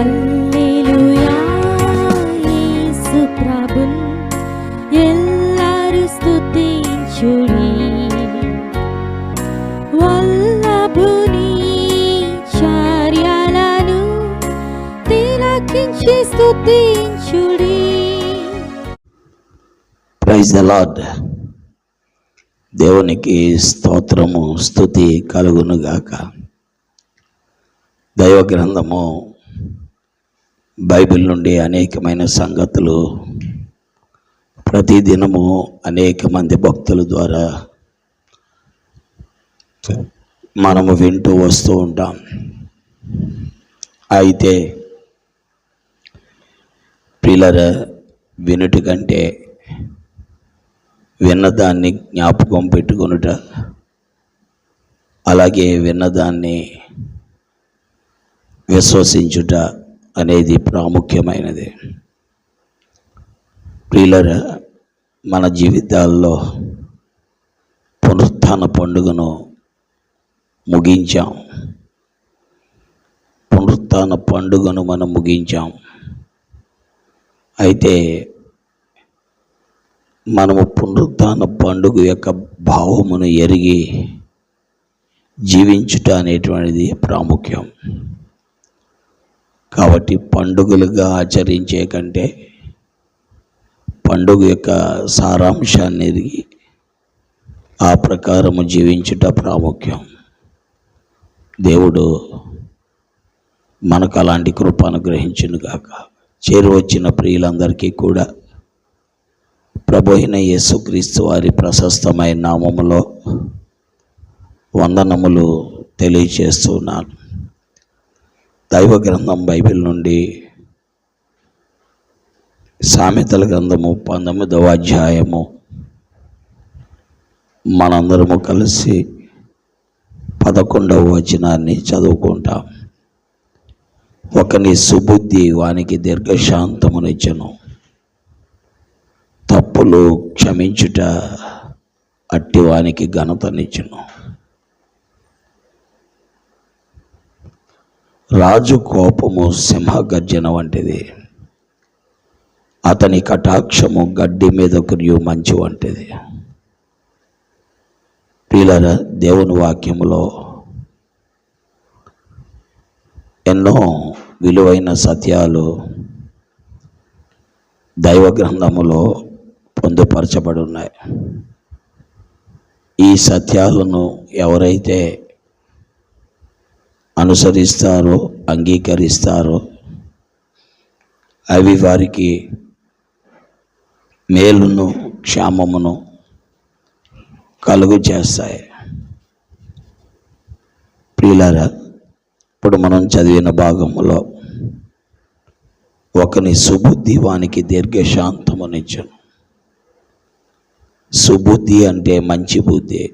హల్లెలూయా యేసు ప్రభున్ ఎల్లరు స్తుతించుడి. వల్లభుని చర్యలను తిలకించి స్తుతించుడి. Praise the Lord. దేవునికి స్తోత్రము, స్తుతి కలుగునుగాక. దైవ గ్రంథము బైబిల్ నుండి అనేకమైన సంగతులు ప్రతిదినము అనేక మంది భక్తుల ద్వారా మనము వింటూ వస్తూ ఉంటాం. అయితే ప్రియులారా, వినుట కంటే విన్నదాన్ని జ్ఞాపకం పెట్టుకొనుట, అలాగే విన్నదాన్ని విశ్వసించుట అనేది ప్రాముఖ్యమైనది. ప్రియులారా, మన జీవితాల్లో పునరుత్థాన పండుగను ముగించాం. పునరుత్థాన పండుగను మనం ముగించాం. అయితే మనము పునరుత్థాన పండుగ యొక్క భావమును ఎరిగి జీవించుట అనేటువంటిది ప్రాముఖ్యం. కాబట్టి పండుగలుగా ఆచరించే కంటే పండుగ యొక్క సారాంశాన్ని ఎరిగి ఆ ప్రకారము జీవించుట ప్రాముఖ్యం. దేవుడు మనకు అలాంటి కృప అనుగ్రహించునుగాక. చేరువచ్చిన ప్రియులందరికీ కూడా ప్రభు అయిన యేసుక్రీస్తు వారి ప్రశస్తమైన నామములో వందనములు తెలియచేస్తున్నాను. దైవ గ్రంథం బైబిల్ నుండి సామెతల గ్రంథము 19వ అధ్యాయము మనందరము కలిసి 11వ వచనాన్ని చదువుకుంటాం. ఒకని సుబుద్ధి వానికి దీర్ఘశాంతమునిచ్చును, తప్పులు క్షమించుట అట్టివానికి ఘనతనిచ్చును. రాజు కోపము సింహగర్జన వంటిది, అతని కటాక్షము గడ్డి మీద కురియు మంచు వంటిది. ప్రియులారా, దేవుని వాక్యములో ఎన్నో విలువైన సత్యాలు దైవ గ్రంథములో పొందుపరచబడి ఉన్నాయి. ఈ సత్యాలను ఎవరైతే అనుసరిస్తారో, అంగీకరిస్తారో అవి వారికి మేలును క్షేమమును కలుగు చేస్తాయి. ప్రియులారా, ఇప్పుడు మనం చదివిన భాగములో ఒకని సుబుద్ధి వానికి దీర్ఘశాంతమునిచ్చును. సుబుద్ధి అంటే మంచి బుద్ధి.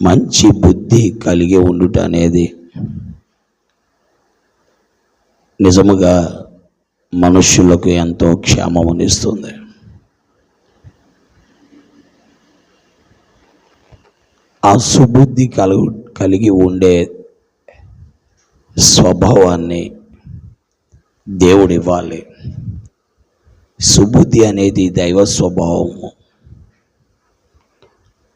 మంచి బుద్ధి కలిగి ఉండుట అనేది నిజముగా మనుష్యులకు ఎంతో క్షేమమునిస్తుంది. ఆ సుబుద్ధి కలిగి ఉండే స్వభావాన్ని దేవుడు ఇవ్వాలి. సుబుద్ధి అనేది దైవ స్వభావము.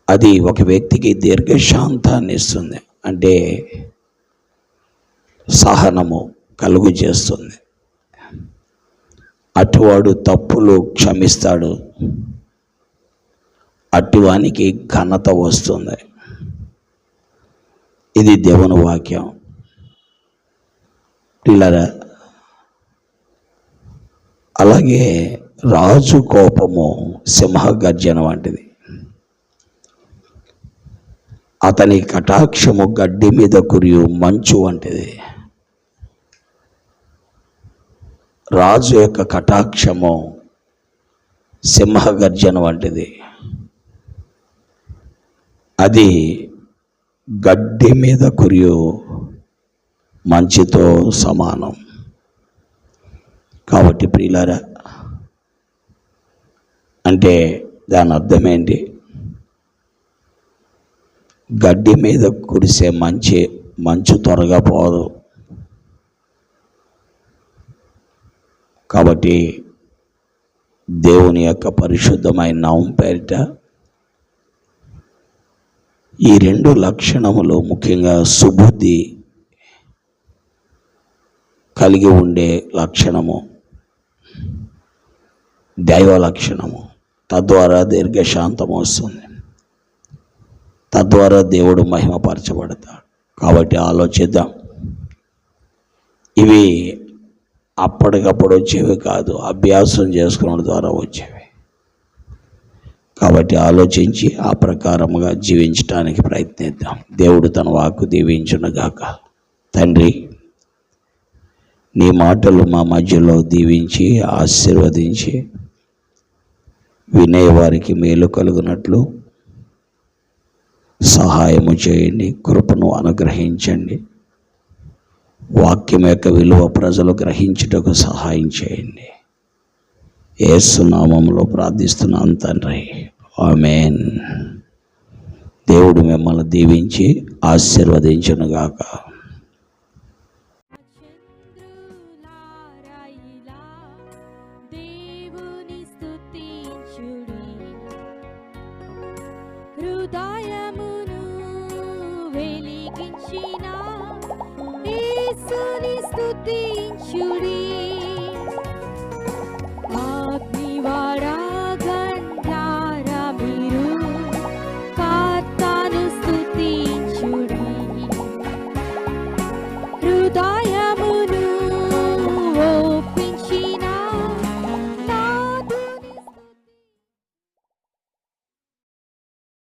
అది ఒక వ్యక్తికి దీర్ఘశాంతాన్ని ఇస్తుంది, అంటే సహనము కలుగు చేస్తుంది. అటువాడు తప్పులు క్షమిస్తాడు, అటువానికి ఘనత వస్తుంది. ఇది దేవుని వాక్యం. పిల్లరా, అలాగే రాజు కోపము సింహగర్జన వంటిది, అతని కటాక్షము గడ్డి మీద కురియు మంచు వంటిది. రాజు యొక్క కటాక్షము సింహగర్జన వంటిది. అది గడ్డి మీద కురియు మంచుతో సమానం. కాబట్టి ప్రియులారా, అంటే దాని అర్థం ఏంటి? గడ్డి మీద కురిసే మంచు త్వరగా పోదు, కాబట్టి దేవుని యొక్క పరిశుద్ధమైన నామం పేరిట ఈ రెండు లక్షణములు, ముఖ్యంగా సుబుద్ధి కలిగి ఉండే లక్షణము, దైవ లక్షణము, తద్వారా దీర్ఘశాంతం వస్తుంది, తద్వారా దేవుడు మహిమపరచబడతాడు. కాబట్టి ఆలోచిద్దాం. ఇవి అప్పటికప్పుడు వచ్చేవి కాదు, అభ్యాసం చేసుకోవడం ద్వారా వచ్చేవి. కాబట్టి ఆలోచించి ఆ ప్రకారముగా జీవించడానికి ప్రయత్నిద్దాం. దేవుడు తన వాక్కు దీవించునుగాక. తండ్రి, నీ మాటలు మా మధ్యలో దీవించి ఆశీర్వదించి వినేవారికి మేలు కలుగునట్లు సహాయము చేయండి, కృపను అనుగ్రహించండి. వాక్యం యొక్క విలువ ప్రజలు గ్రహించుటకు సహాయం చేయండి. యేసు నామములో ప్రార్థిస్తున్నాను తండ్రి, ఆమేన్. దేవుడు మిమ్మల్ని దీవించి ఆశీర్వదించునుగాక. చంద్రులారాయిలా దేవుని స్తుతించుడి, హృదయమును వెలిగించిన యేసుని స్తుతించుడి.